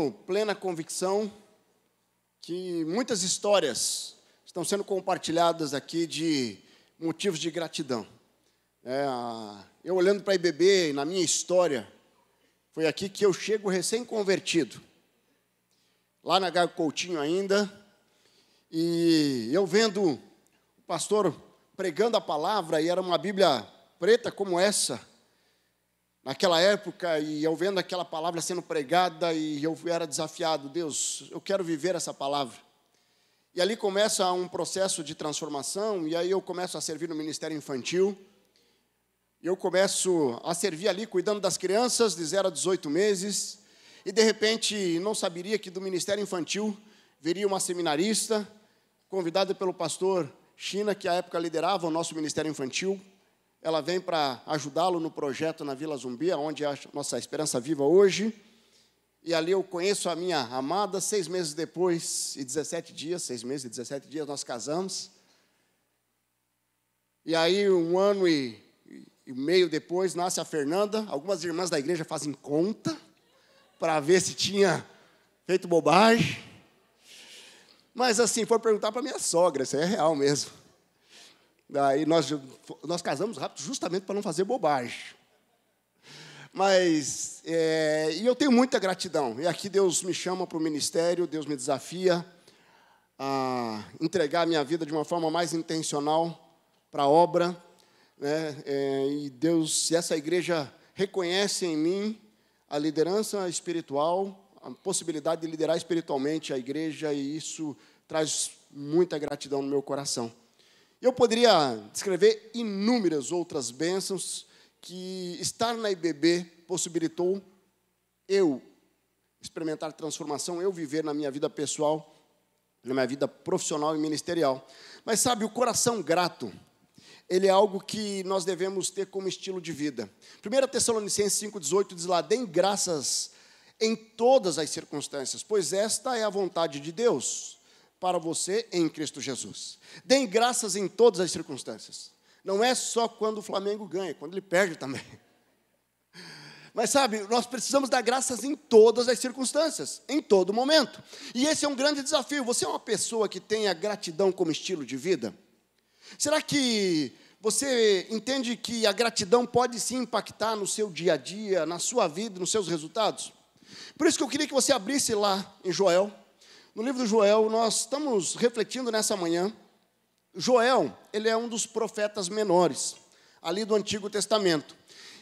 tenho plena convicção que muitas histórias estão sendo compartilhadas aqui de motivos de gratidão. Eu olhando para a IBB, na minha história, foi aqui que eu chego recém-convertido, lá na Gago Coutinho ainda, e eu vendo o pastor pregando a palavra, e era uma Bíblia preta como essa, naquela época, e eu vendo aquela palavra sendo pregada, e eu era desafiado, Deus, eu quero viver essa palavra. E ali começa um processo de transformação, e aí eu começo a servir no Ministério Infantil, e eu começo a servir ali, cuidando das crianças de 0 a 18 meses, e de repente não saberia que do Ministério Infantil viria uma seminarista, convidada pelo pastor China, que à época liderava o nosso Ministério Infantil. Ela vem para ajudá-lo no projeto na Vila Zumbi, onde é a nossa Esperança Viva hoje. E ali eu conheço a minha amada. 6 meses depois e 17 dias, 6 meses e 17 dias, nós casamos. E aí, 1 ano e meio depois, nasce a Fernanda. Algumas irmãs da igreja fazem conta para ver se tinha feito bobagem. Mas assim, foi perguntar para minha sogra, isso é real mesmo. Daí nós casamos rápido justamente para não fazer bobagem. Mas, e eu tenho muita gratidão. E aqui Deus me chama para o ministério, Deus me desafia a entregar a minha vida de uma forma mais intencional para a obra. Né? E Deus, se essa igreja reconhece em mim a liderança espiritual, a possibilidade de liderar espiritualmente a igreja, e isso traz muita gratidão no meu coração. Eu poderia descrever inúmeras outras bênçãos que estar na IBB possibilitou eu experimentar transformação, eu viver na minha vida pessoal, na minha vida profissional e ministerial. Mas sabe, o coração grato, ele é algo que nós devemos ter como estilo de vida. 1 Tessalonicenses 5,18 diz lá: deem graças em todas as circunstâncias, pois esta é a vontade de Deus para você em Cristo Jesus. Deem graças em todas as circunstâncias. Não é só quando o Flamengo ganha, quando ele perde também. Mas sabe, nós precisamos dar graças em todas as circunstâncias, em todo momento. E esse é um grande desafio. Você é uma pessoa que tem a gratidão como estilo de vida? Será que você entende que a gratidão pode sim impactar no seu dia a dia, na sua vida, nos seus resultados? Por isso que eu queria que você abrisse lá em Joel. No livro de Joel, nós estamos refletindo nessa manhã. Joel, ele é um dos profetas menores, ali do Antigo Testamento.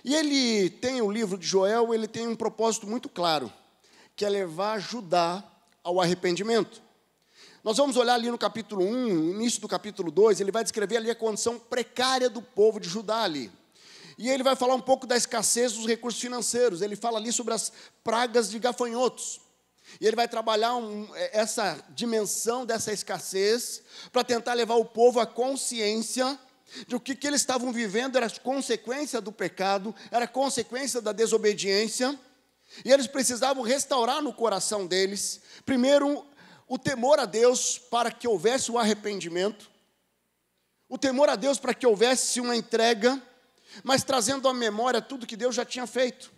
E ele tem, o livro de Joel, ele tem um propósito muito claro, que é levar Judá ao arrependimento. Nós vamos olhar ali no capítulo 1, no início do capítulo 2, ele vai descrever ali a condição precária do povo de Judá ali. E ele vai falar um pouco da escassez dos recursos financeiros, ele fala ali sobre as pragas de gafanhotos. E ele vai trabalhar essa dimensão dessa escassez para tentar levar o povo à consciência de que eles estavam vivendo era consequência do pecado, era consequência da desobediência, e eles precisavam restaurar no coração deles, primeiro, o temor a Deus para que houvesse o arrependimento, o temor a Deus para que houvesse uma entrega, mas trazendo à memória tudo que Deus já tinha feito.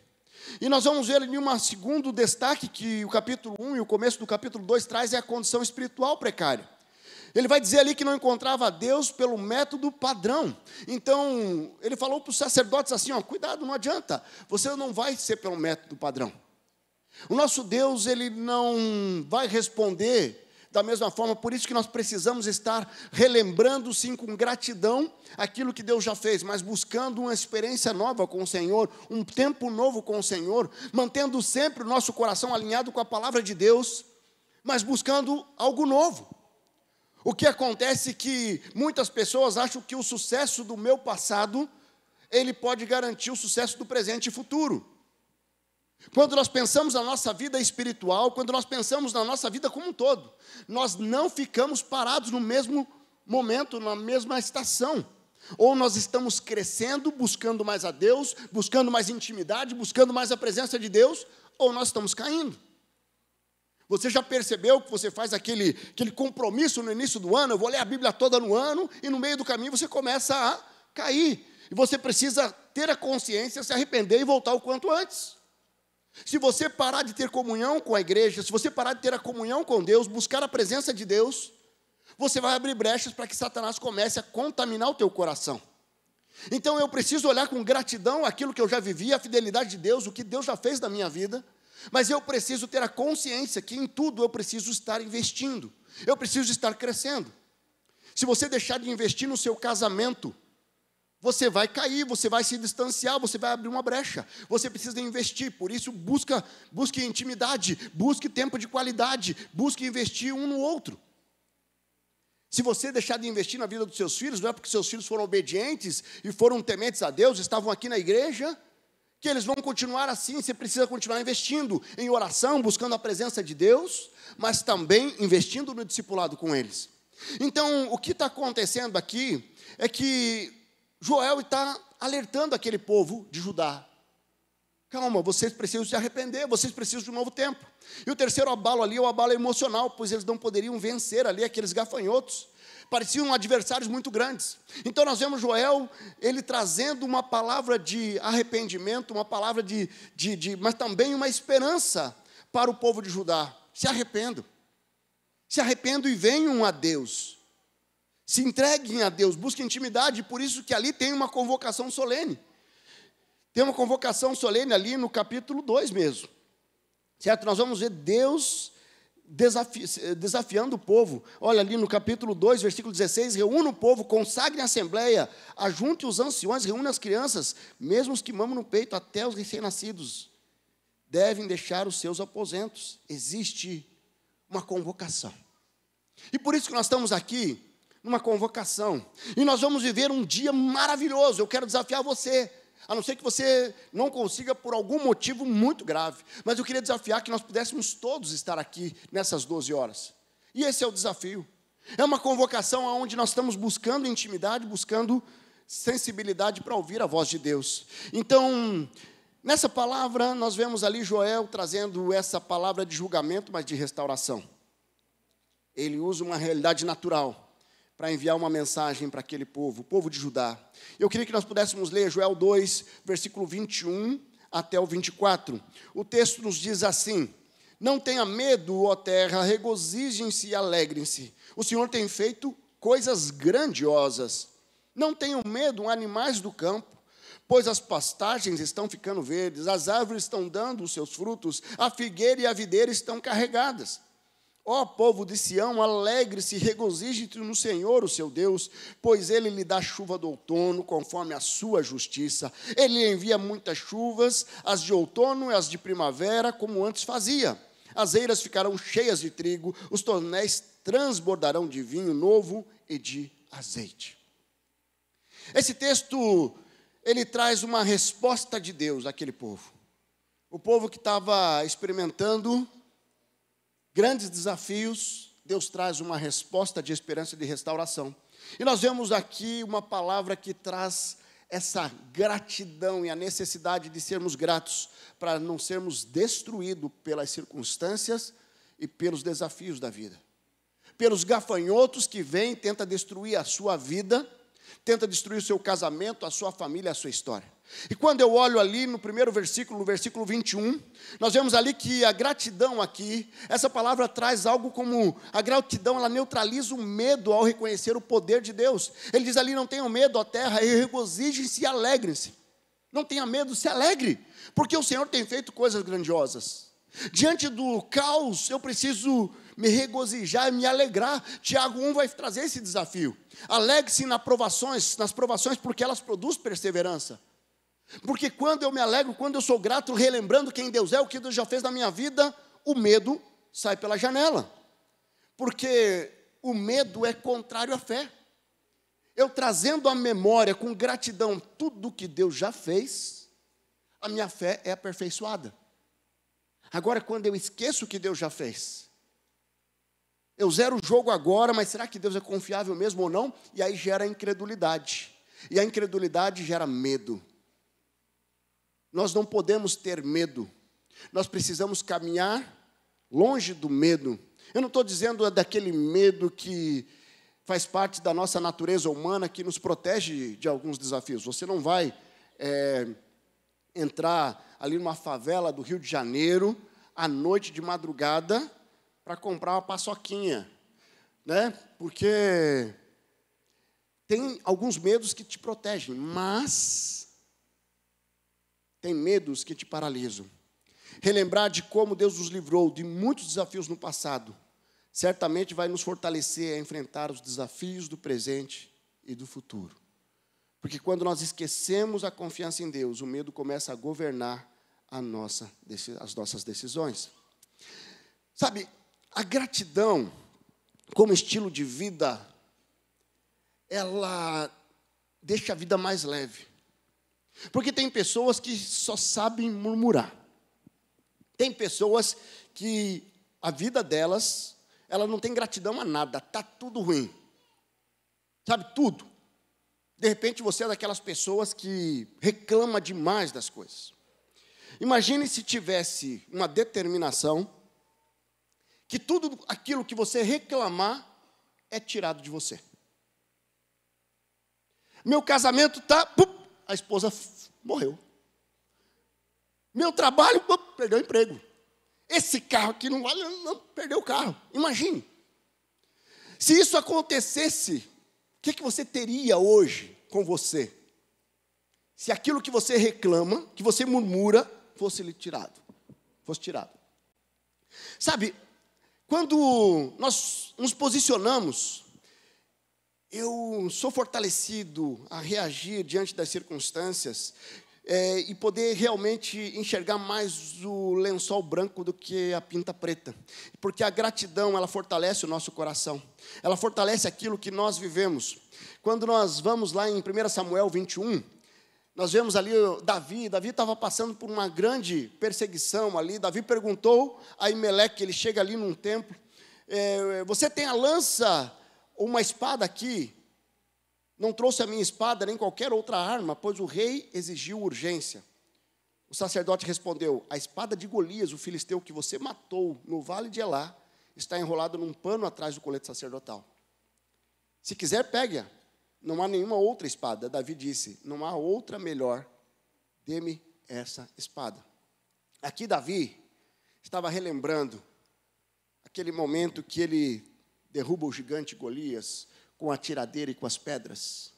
E nós vamos ver ali um segundo destaque que o capítulo 1 e o começo do capítulo 2 traz, é a condição espiritual precária. Ele vai dizer ali que não encontrava Deus pelo método padrão. Então, ele falou para os sacerdotes assim, cuidado, não adianta, você não vai ser pelo método padrão. O nosso Deus, ele não vai responder da mesma forma, por isso que nós precisamos estar relembrando, sim, com gratidão, aquilo que Deus já fez, mas buscando uma experiência nova com o Senhor, um tempo novo com o Senhor, mantendo sempre o nosso coração alinhado com a palavra de Deus, mas buscando algo novo. O que acontece é que muitas pessoas acham que o sucesso do meu passado, ele pode garantir o sucesso do presente e futuro. Quando nós pensamos na nossa vida espiritual, quando nós pensamos na nossa vida como um todo, nós não ficamos parados no mesmo momento, na mesma estação. Ou nós estamos crescendo, buscando mais a Deus, buscando mais intimidade, buscando mais a presença de Deus, ou nós estamos caindo. Você já percebeu que você faz aquele compromisso no início do ano, eu vou ler a Bíblia toda no ano, e no meio do caminho você começa a cair. E você precisa ter a consciência, se arrepender e voltar o quanto antes. Se você parar de ter comunhão com a igreja, se você parar de ter a comunhão com Deus, buscar a presença de Deus, você vai abrir brechas para que Satanás comece a contaminar o teu coração. Então eu preciso olhar com gratidão aquilo que eu já vivi, a fidelidade de Deus, o que Deus já fez na minha vida, mas eu preciso ter a consciência que em tudo eu preciso estar investindo, eu preciso estar crescendo. Se você deixar de investir no seu casamento, você vai cair, você vai se distanciar, você vai abrir uma brecha. Você precisa investir, por isso busque intimidade, busque tempo de qualidade, busque investir um no outro. Se você deixar de investir na vida dos seus filhos, não é porque seus filhos foram obedientes e foram tementes a Deus, estavam aqui na igreja, que eles vão continuar assim. Você precisa continuar investindo em oração, buscando a presença de Deus, mas também investindo no discipulado com eles. Então, o que está acontecendo aqui é que Joel está alertando aquele povo de Judá. Calma, vocês precisam se arrepender, vocês precisam de um novo tempo. E o terceiro abalo ali é o abalo emocional, pois eles não poderiam vencer ali aqueles gafanhotos. Pareciam adversários muito grandes. Então nós vemos Joel, ele trazendo uma palavra de arrependimento, uma palavra mas também uma esperança para o povo de Judá. Se arrependam e venham a Deus. Se entreguem a Deus, busquem intimidade, por isso que ali tem uma convocação solene. Tem uma convocação solene ali no capítulo 2 mesmo. Certo? Nós vamos ver Deus desafiando o povo. Olha ali no capítulo 2, versículo 16, reúna o povo, consagre a assembleia, ajunte os anciões, reúne as crianças, mesmo os que mamam no peito, até os recém-nascidos, devem deixar os seus aposentos. Existe uma convocação. E por isso que nós estamos aqui, numa convocação. E nós vamos viver um dia maravilhoso. Eu quero desafiar você, a não ser que você não consiga por algum motivo muito grave. Mas eu queria desafiar que nós pudéssemos todos estar aqui nessas 12 horas. E esse é o desafio. É uma convocação onde nós estamos buscando intimidade, buscando sensibilidade para ouvir a voz de Deus. Então, nessa palavra, nós vemos ali Joel trazendo essa palavra de julgamento, mas de restauração. Ele usa uma realidade natural para enviar uma mensagem para aquele povo, o povo de Judá. Eu queria que nós pudéssemos ler Joel 2, versículo 21 até o 24. O texto nos diz assim: não tenha medo, ó terra, regozijem-se e alegrem-se. O Senhor tem feito coisas grandiosas. Não tenham medo, animais do campo, pois as pastagens estão ficando verdes, as árvores estão dando os seus frutos, a figueira e a videira estão carregadas. Ó povo de Sião, alegre-se, regozije-se no Senhor, o seu Deus, pois Ele lhe dá chuva do outono, conforme a sua justiça. Ele envia muitas chuvas, as de outono e as de primavera, como antes fazia. As eiras ficarão cheias de trigo, os tonéis transbordarão de vinho novo e de azeite. Esse texto, ele traz uma resposta de Deus àquele povo. O povo que estava experimentando grandes desafios, Deus traz uma resposta de esperança e de restauração. E nós vemos aqui uma palavra que traz essa gratidão e a necessidade de sermos gratos para não sermos destruídos pelas circunstâncias e pelos desafios da vida. Pelos gafanhotos que vêm e tentam destruir a sua vida, tenta destruir o seu casamento, a sua família, a sua história. E quando eu olho ali no primeiro versículo, no versículo 21, nós vemos ali que a gratidão aqui, essa palavra traz algo como, a gratidão, ela neutraliza o medo ao reconhecer o poder de Deus. Ele diz ali, não tenham medo, ó terra, e regozijem-se e alegrem-se. Não tenha medo, se alegre, porque o Senhor tem feito coisas grandiosas. Diante do caos, eu preciso me regozijar e me alegrar. Tiago 1 vai trazer esse desafio. Alegre-se nas provações, porque elas produzem perseverança. Porque quando eu me alegro, quando eu sou grato, relembrando quem Deus é, o que Deus já fez na minha vida, o medo sai pela janela. Porque o medo é contrário à fé. Eu trazendo à memória com gratidão tudo que Deus já fez, a minha fé é aperfeiçoada. Agora, quando eu esqueço o que Deus já fez, eu zero o jogo agora, mas será que Deus é confiável mesmo ou não? E aí gera incredulidade. E a incredulidade gera medo. Nós não podemos ter medo. Nós precisamos caminhar longe do medo. Eu não estou dizendo daquele medo que faz parte da nossa natureza humana, que nos protege de alguns desafios. Você não vai entrar ali numa favela do Rio de Janeiro, à noite, de madrugada, para comprar uma paçoquinha, né? Porque tem alguns medos que te protegem, mas tem medos que te paralisam. Relembrar de como Deus nos livrou de muitos desafios no passado, certamente vai nos fortalecer a enfrentar os desafios do presente e do futuro. Porque quando nós esquecemos a confiança em Deus, o medo começa a governar as nossas decisões. Sabe, a gratidão como estilo de vida, ela deixa a vida mais leve. Porque tem pessoas que só sabem murmurar. Tem pessoas que a vida delas, ela não tem gratidão a nada, está tudo ruim. Sabe, tudo. De repente você é daquelas pessoas que reclama demais das coisas. Imagine se tivesse uma determinação que tudo aquilo que você reclamar é tirado de você. Meu casamento está, a esposa morreu. Meu trabalho, perdeu o emprego. Esse carro aqui não vale, não, perdeu o carro. Imagine. Se isso acontecesse, o que você teria hoje com você? Se aquilo que você reclama, que você murmura, fosse tirado. Sabe, quando nós nos posicionamos, eu sou fortalecido a reagir diante das circunstâncias e poder realmente enxergar mais o lençol branco do que a pinta preta. Porque a gratidão, ela fortalece o nosso coração. Ela fortalece aquilo que nós vivemos. Quando nós vamos lá em 1 Samuel 21, nós vemos ali Davi estava passando por uma grande perseguição ali. Davi perguntou a Imeleque, ele chega ali num templo, você tem a lança ou uma espada aqui? Não trouxe a minha espada, nem qualquer outra arma, pois o rei exigiu urgência. O sacerdote respondeu, a espada de Golias, o filisteu que você matou no vale de Elá, está enrolada num pano atrás do colete sacerdotal. Se quiser, pegue-a. Não há nenhuma outra espada. Davi disse, não há outra melhor, dê-me essa espada. Aqui Davi estava relembrando aquele momento que ele derruba o gigante Golias com a tiradeira e com as pedras.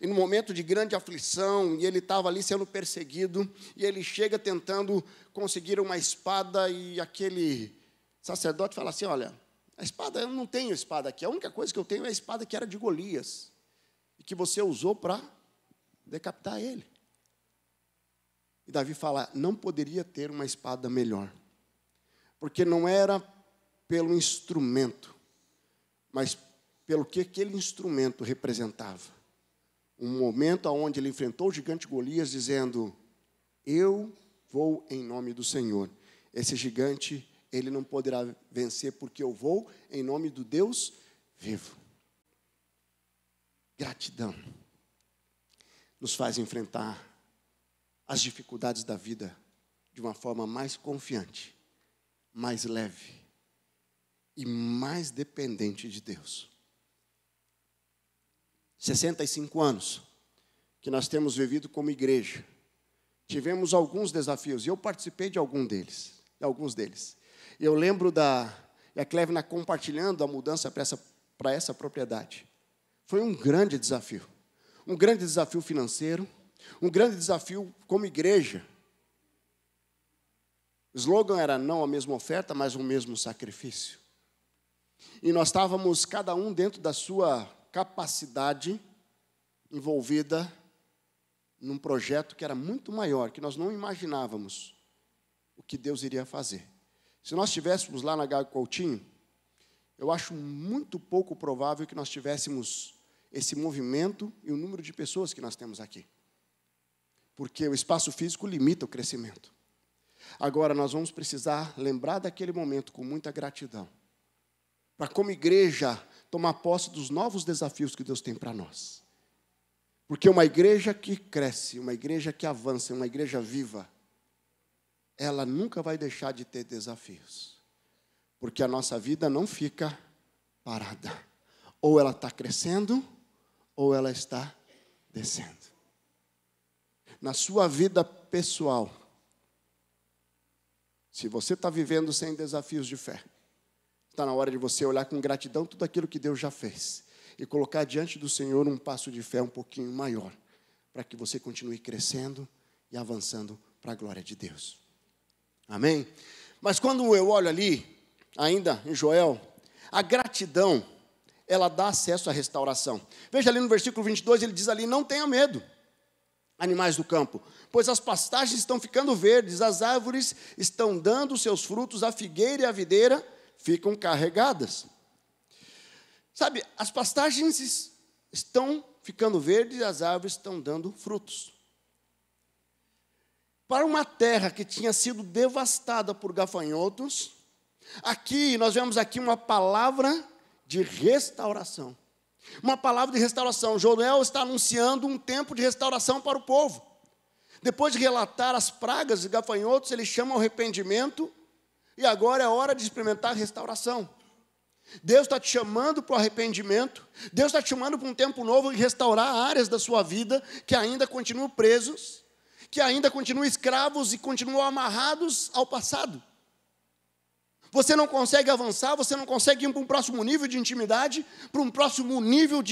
E no momento de grande aflição, e ele estava ali sendo perseguido, e ele chega tentando conseguir uma espada, e aquele sacerdote fala assim, olha, a espada, eu não tenho espada aqui, a única coisa que eu tenho é a espada que era de Golias, e que você usou para decapitar ele. E Davi fala, não poderia ter uma espada melhor, porque não era pelo instrumento, mas pelo que aquele instrumento representava. Um momento onde ele enfrentou o gigante Golias, dizendo, eu vou em nome do Senhor. Esse gigante, ele não poderá vencer, porque eu vou em nome do Deus vivo. Gratidão nos faz enfrentar as dificuldades da vida de uma forma mais confiante, mais leve e mais dependente de Deus. 65 anos que nós temos vivido como igreja. Tivemos alguns desafios, e eu participei de alguns deles. E eu lembro da Clevina compartilhando a mudança para essa propriedade. Foi um grande desafio financeiro, um grande desafio como igreja. O slogan era não a mesma oferta, mas o mesmo sacrifício. E nós estávamos, cada um dentro da sua capacidade, envolvida num projeto que era muito maior, que nós não imaginávamos o que Deus iria fazer. Se nós estivéssemos lá na Gago Coutinho, eu acho muito pouco provável que nós tivéssemos esse movimento e o número de pessoas que nós temos aqui. Porque o espaço físico limita o crescimento. Agora, nós vamos precisar lembrar daquele momento com muita gratidão, para, como igreja, tomar posse dos novos desafios que Deus tem para nós. Porque uma igreja que cresce, uma igreja que avança, uma igreja viva, ela nunca vai deixar de ter desafios. Porque a nossa vida não fica parada. Ou ela está crescendo, ou ela está descendo. Na sua vida pessoal, se você está vivendo sem desafios de fé, está na hora de você olhar com gratidão tudo aquilo que Deus já fez e colocar diante do Senhor um passo de fé um pouquinho maior, para que você continue crescendo e avançando para a glória de Deus. Amém? Mas quando eu olho ali, ainda em Joel, a gratidão, ela dá acesso à restauração. Veja ali no versículo 22, ele diz ali, não tenha medo, animais do campo, pois as pastagens estão ficando verdes, as árvores estão dando seus frutos, a figueira e a videira ficam carregadas. Sabe, as pastagens estão ficando verdes e as árvores estão dando frutos. Para uma terra que tinha sido devastada por gafanhotos, aqui nós vemos aqui uma palavra de restauração. Uma palavra de restauração. Joel está anunciando um tempo de restauração para o povo. Depois de relatar as pragas de gafanhotos, ele chama ao arrependimento, e agora é hora de experimentar a restauração. Deus está te chamando para o arrependimento, Deus está te chamando para um tempo novo e restaurar áreas da sua vida que ainda continuam presos, que ainda continuam escravos e continuam amarrados ao passado. Você não consegue avançar, você não consegue ir para um próximo nível de intimidade, para um próximo nível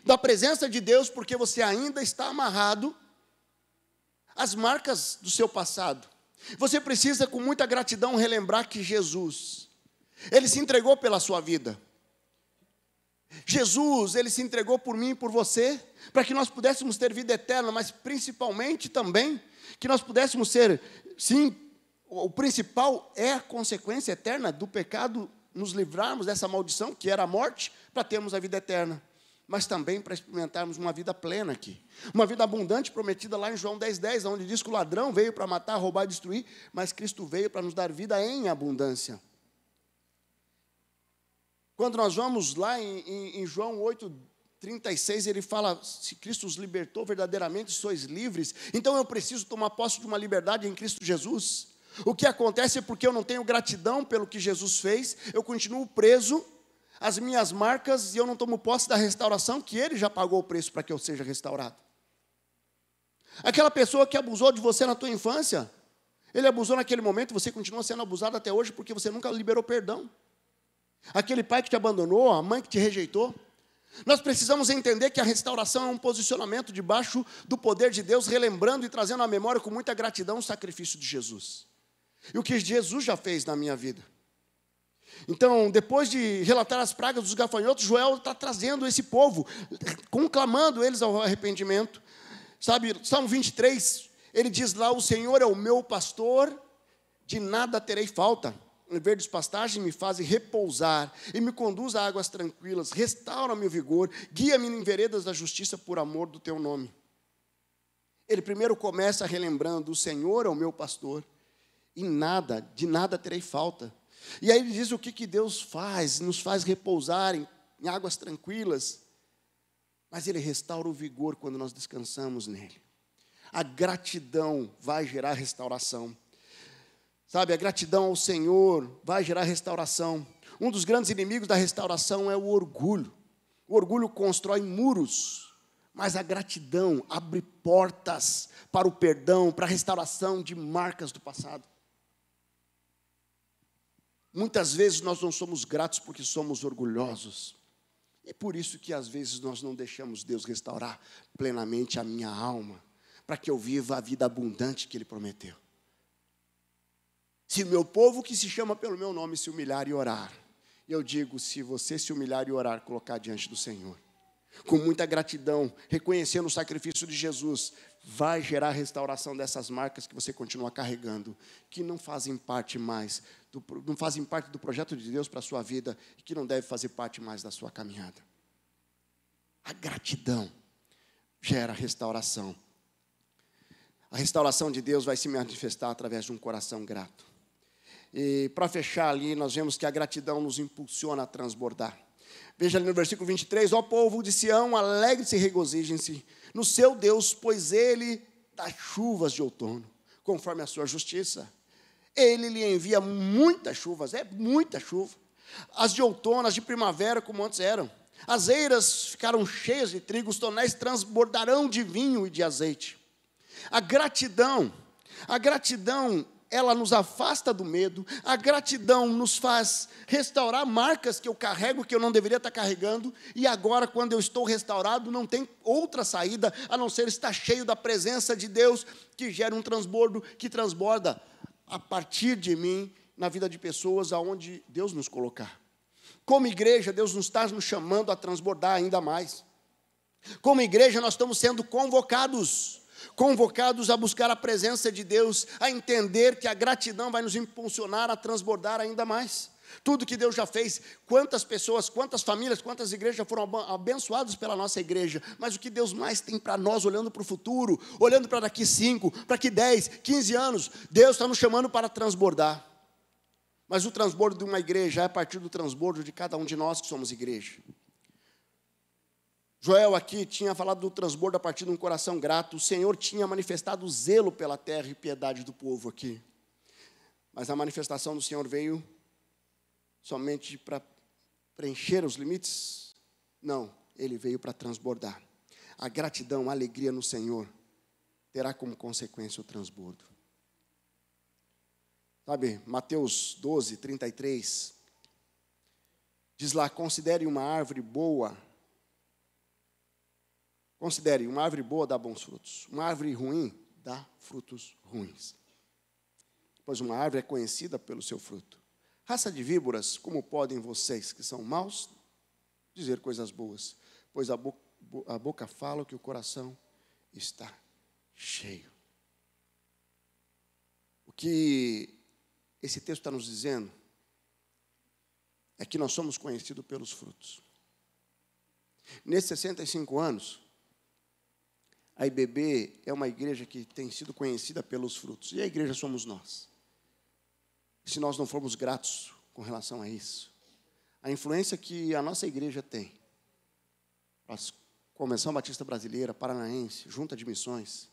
da presença de Deus, porque você ainda está amarrado às marcas do seu passado. Você precisa, com muita gratidão, relembrar que Jesus, Ele se entregou pela sua vida. Jesus, Ele se entregou por mim e por você, para que nós pudéssemos ter vida eterna, mas principalmente também, que nós pudéssemos ser, sim, o principal é a consequência eterna do pecado, nos livrarmos dessa maldição, que era a morte, para termos a vida eterna. Mas também para experimentarmos uma vida plena aqui. Uma vida abundante prometida lá em João 10:10, onde diz que o ladrão veio para matar, roubar e destruir, mas Cristo veio para nos dar vida em abundância. Quando nós vamos lá em João 8:36, ele fala, se Cristo os libertou verdadeiramente, sois livres. Então eu preciso tomar posse de uma liberdade em Cristo Jesus. O que acontece é porque eu não tenho gratidão pelo que Jesus fez, eu continuo preso às minhas marcas e eu não tomo posse da restauração que Ele já pagou o preço para que eu seja restaurado. Aquela pessoa que abusou de você na tua infância, ele abusou naquele momento, você continua sendo abusado até hoje porque você nunca liberou perdão. Aquele pai que te abandonou, a mãe que te rejeitou. Nós precisamos entender que a restauração é um posicionamento debaixo do poder de Deus, relembrando e trazendo à memória com muita gratidão o sacrifício de Jesus. E o que Jesus já fez na minha vida. Então, depois de relatar as pragas dos gafanhotos, Joel está trazendo esse povo, conclamando eles ao arrependimento. Sabe, Salmo 23, ele diz lá, o Senhor é o meu pastor, de nada terei falta. Em verdes pastagens me fazem repousar, e me conduz a águas tranquilas, restaura-me o vigor, guia-me em veredas da justiça por amor do teu nome. Ele primeiro começa relembrando, o Senhor é o meu pastor, e de nada terei falta. E aí ele diz o que Deus faz, nos faz repousar em águas tranquilas, mas Ele restaura o vigor quando nós descansamos nele. A gratidão vai gerar restauração. Sabe, a gratidão ao Senhor vai gerar restauração. Um dos grandes inimigos da restauração é o orgulho. O orgulho constrói muros, mas a gratidão abre portas para o perdão, para a restauração de marcas do passado. Muitas vezes nós não somos gratos porque somos orgulhosos. E por isso que às vezes nós não deixamos Deus restaurar plenamente a minha alma, para que eu viva a vida abundante que Ele prometeu. Se o meu povo que se chama pelo meu nome se humilhar e orar, eu digo, se você se humilhar e orar, colocar diante do Senhor, com muita gratidão, reconhecendo o sacrifício de Jesus, vai gerar restauração dessas marcas que você continua carregando, que não fazem parte mais, não fazem parte do projeto de Deus para a sua vida, e que não deve fazer parte mais da sua caminhada. A gratidão gera restauração. A restauração de Deus vai se manifestar através de um coração grato. E para fechar ali, nós vemos que a gratidão nos impulsiona a transbordar. Veja ali no versículo 23, ó povo de Sião, alegre-se e regozijem-se no seu Deus, pois Ele dá chuvas de outono, conforme a sua justiça. Ele lhe envia muitas chuvas, muita chuva. As de outono, as de primavera, como antes eram. As eiras ficaram cheias de trigo, os tonéis transbordarão de vinho e de azeite. A gratidão A gratidão, ela nos afasta do medo. A gratidão nos faz restaurar marcas que eu carrego, que eu não deveria estar carregando. E agora, quando eu estou restaurado, não tem outra saída, a não ser estar cheio da presença de Deus, que gera um transbordo, que transborda a partir de mim, na vida de pessoas aonde Deus nos colocar. Como igreja, Deus nos está nos chamando a transbordar ainda mais. Como igreja, nós estamos sendo convocados a buscar a presença de Deus, a entender que a gratidão vai nos impulsionar a transbordar ainda mais. Tudo que Deus já fez, quantas pessoas, quantas famílias, quantas igrejas já foram abençoadas pela nossa igreja, mas o que Deus mais tem para nós, olhando para o futuro, olhando para daqui 5, para daqui 10, 15 anos, Deus está nos chamando para transbordar. Mas o transbordo de uma igreja é a partir do transbordo de cada um de nós que somos igreja. Joel aqui tinha falado do transbordo a partir de um coração grato. O Senhor tinha manifestado zelo pela terra e piedade do povo aqui. Mas a manifestação do Senhor veio somente para preencher os limites? Não, ele veio para transbordar. A gratidão, a alegria no Senhor terá como consequência o transbordo. Sabe, Mateus 12, 33, diz lá, considere uma árvore boa dá bons frutos. Uma árvore ruim dá frutos ruins. Pois uma árvore é conhecida pelo seu fruto. Raça de víboras, como podem vocês, que são maus, dizer coisas boas? Pois a boca fala o que o coração está cheio. O que esse texto está nos dizendo é que nós somos conhecidos pelos frutos. Nesses 65 anos, a IBB é uma igreja que tem sido conhecida pelos frutos. E a igreja somos nós. Se nós não formos gratos com relação a isso, a influência que a nossa igreja tem, a Convenção Batista Brasileira, Paranaense, Junta de Missões,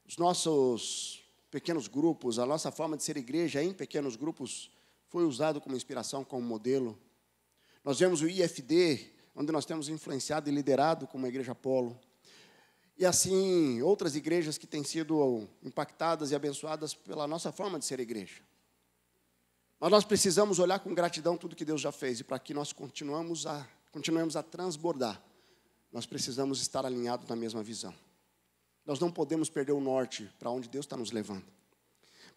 os nossos pequenos grupos, a nossa forma de ser igreja em pequenos grupos, foi usado como inspiração, como modelo. Nós vemos o IFD, onde nós temos influenciado e liderado como a Igreja Apolo. E assim, outras igrejas que têm sido impactadas e abençoadas pela nossa forma de ser igreja. Mas nós precisamos olhar com gratidão tudo que Deus já fez. E para que nós continuemos a transbordar, nós precisamos estar alinhados na mesma visão. Nós não podemos perder o norte para onde Deus está nos levando.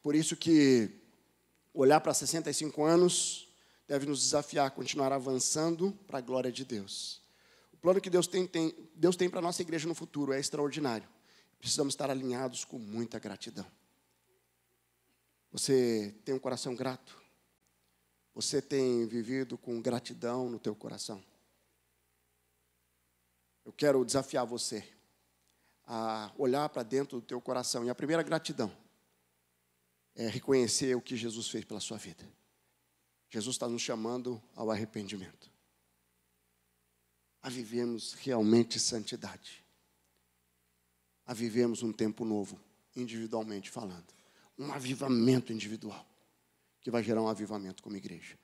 Por isso que olhar para 65 anos deve nos desafiar a continuar avançando para a glória de Deus. O plano que Deus tem para a nossa igreja no futuro é extraordinário. Precisamos estar alinhados com muita gratidão. Você tem um coração grato? Você tem vivido com gratidão no teu coração? Eu quero desafiar você a olhar para dentro do teu coração. E a primeira gratidão é reconhecer o que Jesus fez pela sua vida. Jesus está nos chamando ao arrependimento, a vivermos realmente santidade, a vivermos um tempo novo, individualmente falando. Um avivamento individual, que vai gerar um avivamento como igreja.